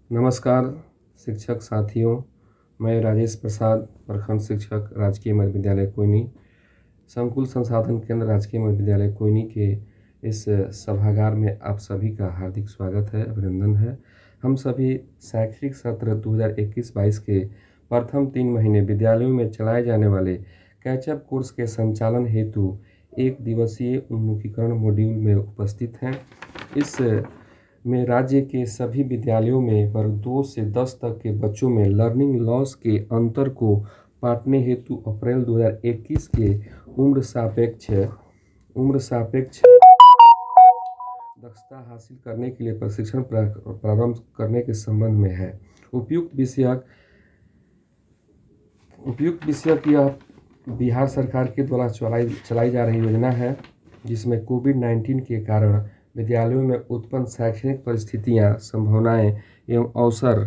नमस्कार शिक्षक साथियों, मैं राजेश प्रसाद, प्रखंड शिक्षक, राजकीय मध्य विद्यालय कोइनी, संकुल संसाधन केंद्र राजकीय मध्य विद्यालय कोइनी के इस सभागार में आप सभी का हार्दिक स्वागत है, अभिनंदन है। हम सभी शैक्षणिक सत्र 2021-22 के प्रथम 3 महीने विद्यालयों में चलाए जाने वाले कैचअप कोर्स के संचालन हेतु एक दिवसीय उन्मुखीकरण मॉड्यूल में उपस्थित हैं। इस में राज्य के सभी विद्यालयों में वर्ग 2 से 10 तक के बच्चों में लर्निंग लॉस के अंतर को पाटने हेतु अप्रैल 2021 के उम्र सापेक्ष दक्षता हासिल करने के लिए प्रशिक्षण प्रारंभ करने के संबंध में है। उपयुक्त विषयक यह बिहार सरकार के द्वारा चलाई जा रही योजना है, जिसमें कोविड-19 के कारण विद्यालयों में उत्पन्न शैक्षणिक परिस्थितियां, संभावनाएं एवं अवसर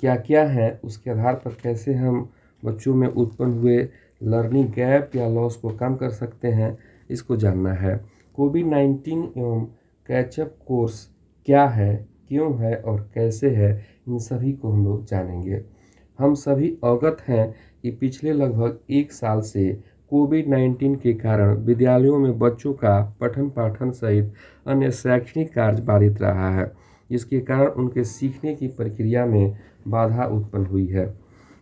क्या क्या हैं, उसके आधार पर कैसे हम बच्चों में उत्पन्न हुए लर्निंग गैप या लॉस को कम कर सकते हैं, इसको जानना है। कोविड-19 एवं कैचअप कोर्स क्या है, क्यों है और कैसे है, इन सभी को हम लोग जानेंगे। हम सभी अवगत हैं कि पिछले लगभग 1 साल से कोविड-19 के कारण विद्यालयों में बच्चों का पठन पाठन सहित अन्य शैक्षणिक कार्य बाधित रहा है, जिसके कारण उनके सीखने की प्रक्रिया में बाधा उत्पन्न हुई है।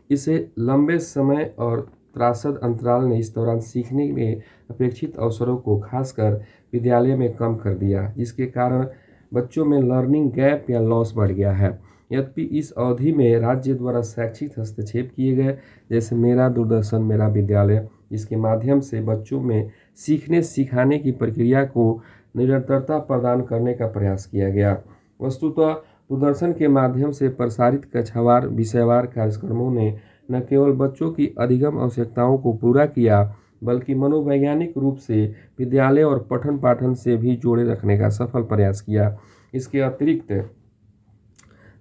इसे लंबे समय और त्रासद अंतराल ने इस दौरान सीखने में अपेक्षित अवसरों को खासकर विद्यालय में कम कर दिया, जिसके कारण बच्चों में लर्निंग गैप या लॉस बढ़ गया है। यद्यपि इस अवधि में राज्य द्वारा शैक्षिक हस्तक्षेप किए गए, जैसे मेरा दूरदर्शन मेरा विद्यालय, जिसके माध्यम से बच्चों में सीखने सिखाने की प्रक्रिया को निरंतरता प्रदान करने का प्रयास किया गया। वस्तुतः दूरदर्शन के माध्यम से प्रसारित कक्षावार विषयवार कार्यक्रमों ने न केवल बच्चों की अधिगम आवश्यकताओं को पूरा किया, बल्कि मनोवैज्ञानिक रूप से विद्यालय और पठन पाठन से भी जोड़े रखने का सफल प्रयास किया। इसके अतिरिक्त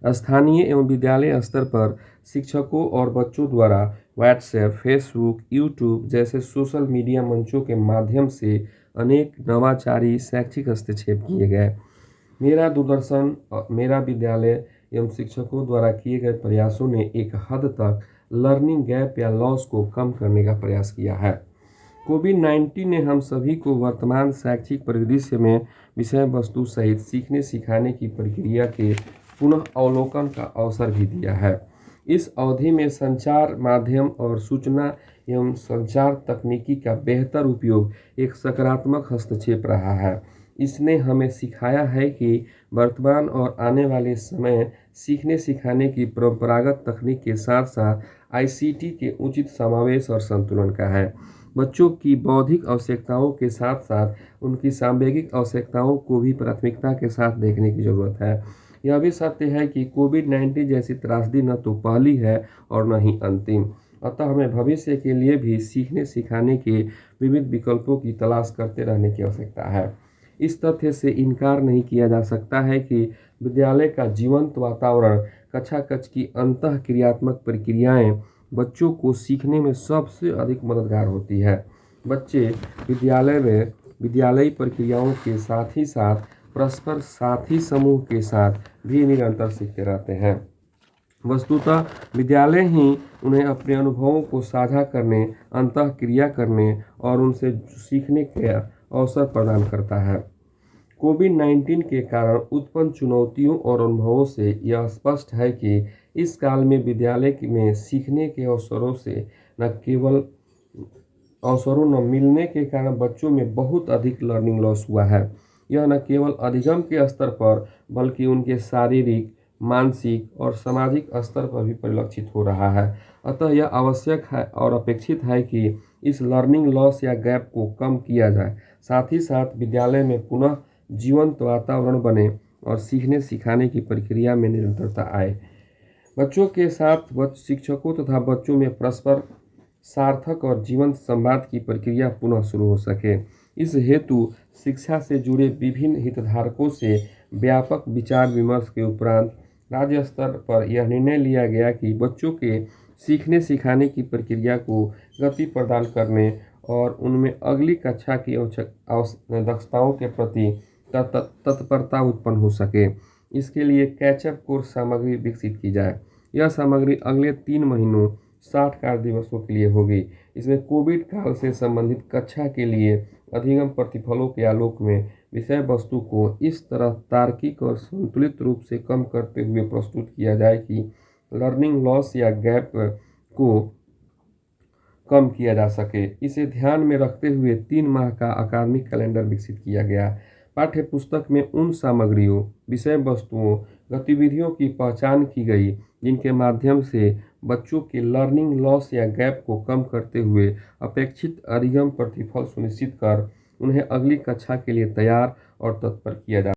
स्थानीय एवं विद्यालय स्तर पर शिक्षकों और बच्चों द्वारा व्हाट्सएप, फेसबुक, यूट्यूब जैसे सोशल मीडिया मंचों के माध्यम से अनेक नवाचारी शैक्षिक हस्तक्षेप किए गए। मेरा दूरदर्शन मेरा विद्यालय एवं शिक्षकों द्वारा किए गए प्रयासों ने एक हद तक लर्निंग गैप या लॉस को कम करने का प्रयास किया है। कोविड-19 ने हम सभी को वर्तमान शैक्षिक परिदृश्य में विषय वस्तु सहित सीखने सिखाने की प्रक्रिया के पुनः अवलोकन का अवसर भी दिया है। इस अवधि में संचार माध्यम और सूचना एवं संचार तकनीकी का बेहतर उपयोग एक सकारात्मक हस्तक्षेप रहा है। इसने हमें सिखाया है कि वर्तमान और आने वाले समय सीखने सिखाने की परंपरागत तकनीक के साथ साथ आईसीटी के उचित समावेश और संतुलन का है। बच्चों की बौद्धिक आवश्यकताओं के साथ साथ उनकी सांवेगिक आवश्यकताओं को भी प्राथमिकता के साथ देखने की जरूरत है। यह भी सत्य है कि कोविड-19 जैसी त्रासदी न तो पहली है और न ही अंतिम, अतः हमें भविष्य के लिए भी सीखने सिखाने के विविध विकल्पों की तलाश करते रहने की आवश्यकता है। इस तथ्य से इनकार नहीं किया जा सकता है कि विद्यालय का जीवंत वातावरण, कक्षा कक्ष की अंतः क्रियात्मक प्रक्रियाएं बच्चों को सीखने में सबसे अधिक मददगार होती है। बच्चे विद्यालय में विद्यालयी प्रक्रियाओं के साथ ही साथ परस्पर साथी समूह के साथ भी निरंतर सीखते रहते हैं। वस्तुतः विद्यालय ही उन्हें अपने अनुभवों को साझा करने, अंतः क्रिया करने और उनसे सीखने के अवसर प्रदान करता है। कोविड-19 के कारण उत्पन्न चुनौतियों और अनुभवों से यह स्पष्ट है कि इस काल में विद्यालय में सीखने के अवसरों न मिलने के कारण बच्चों में बहुत अधिक लर्निंग लॉस हुआ है। यह न केवल अधिगम के स्तर पर बल्कि उनके शारीरिक, मानसिक और सामाजिक स्तर पर भी परिलक्षित हो रहा है। अतः यह आवश्यक है और अपेक्षित है कि इस लर्निंग लॉस या गैप को कम किया जाए, साथ ही साथ विद्यालय में पुनः जीवंत वातावरण बने और सीखने सिखाने की प्रक्रिया में निरंतरता आए। बच्चों के साथ शिक्षकों तथा बच्चों में परस्पर सार्थक और जीवंत संवाद की प्रक्रिया पुनः शुरू हो सके। इस हेतु शिक्षा से जुड़े विभिन्न हितधारकों से व्यापक विचार विमर्श के उपरांत राज्य स्तर पर यह निर्णय लिया गया कि बच्चों के सीखने सिखाने की प्रक्रिया को गति प्रदान करने और उनमें अगली कक्षा की दक्षताओं के प्रति तत्परता उत्पन्न हो सके, इसके लिए कैचअप कोर्स सामग्री विकसित की जाए। यह सामग्री अगले 3 महीनों 60 कार्य दिवसों के लिए होगी। इसमें कोविड काल से संबंधित कक्षा के लिए अधिगम प्रतिफलों के आलोक में विषय वस्तु को इस तरह तार्किक और संतुलित रूप से कम करते हुए प्रस्तुत किया जाए कि लर्निंग लॉस या गैप को कम किया जा सके। इसे ध्यान में रखते हुए 3 माह का अकादमिक कैलेंडर विकसित किया गया। पाठ्य पुस्तक में उन सामग्रियों, विषय वस्तुओं, गतिविधियों की पहचान की गई जिनके माध्यम से बच्चों के लर्निंग लॉस या गैप को कम करते हुए अपेक्षित अधिगम प्रतिफल सुनिश्चित कर उन्हें अगली कक्षा के लिए तैयार और तत्पर किया जा